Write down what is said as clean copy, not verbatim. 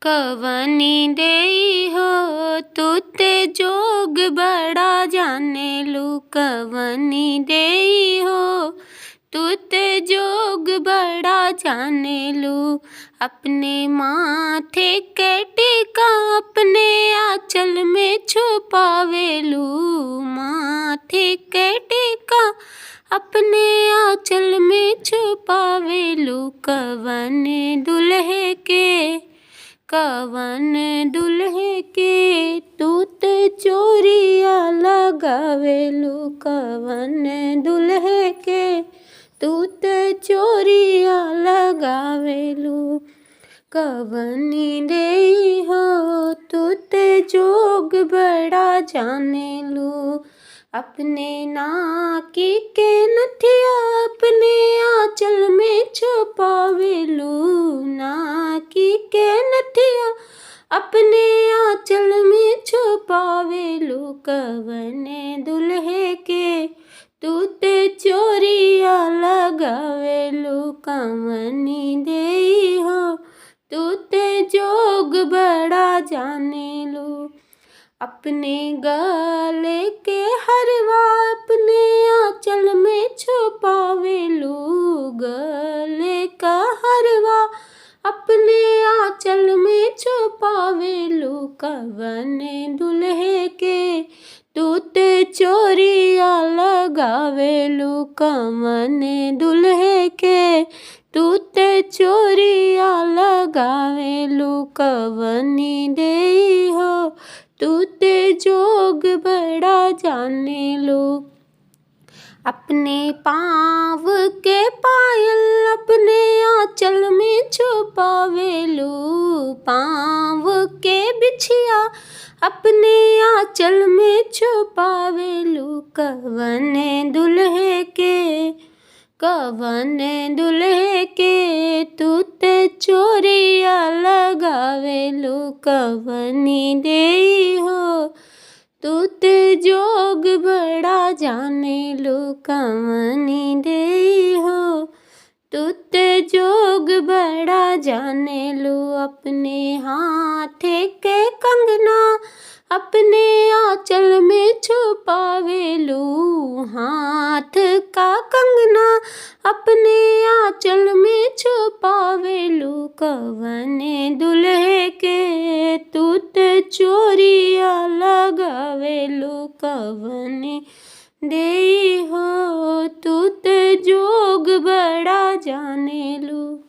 कवनी देई हो तुते जोग बड़ा जाने लू। कवनी देई हो तुते जोग बड़ा जाने लू। अपने माथे के टीका अपने आंचल में छुपावेलू। माथे के टीका अपने आंचल में छुपावेलू। कवन दुल्हे के तूत चोरिया लगावेलू। कवन दुल्हे के तूत चोरिया लगावेलू। कवनी देई हो तूत जोग बड़ा जानेलू। अपने नाकी के नथिया अपने आंचल में छुपावेलू। नाकी के नथिया अपने आंचल में छुपावेलू। कवन दुल्हे के तूत चोरिया लगावेलू। कवनी देई हो तूत जोग बड़ा जानेलू। अपने गले के हरवा अपने आंचल में छुपावेलू। गले का हरवा अपने आंचल में छुपावेलू। कवन दुल्हे के तूत चोरिया लगावेलू। कवन दुल्हे के तूत चोरिया लगावेलू। कवनी देई हो तूत जोग बड़ा जानेलू। अपने पाँव के पायल अपने आंचल में छुपावेलू। पाँव के बिछिया अपने आंचल में छुपावेलू। कवन दुल्हे के तूत चोरिया लगावेलू। कवनी देई हो तूत जोग बड़ा जानेलू। कवनी देई हो तूत जोग बड़ा जानेलू। अपने हाथ के कंगना अपने आंचल में छुपावेलू। हाथ का कंगना अपने आंचल में छुपावेलू। कवन दुल्हे के तूत चोरिया लगावेलू। कवन देई हो तूत जोग बड़ा जानेलू।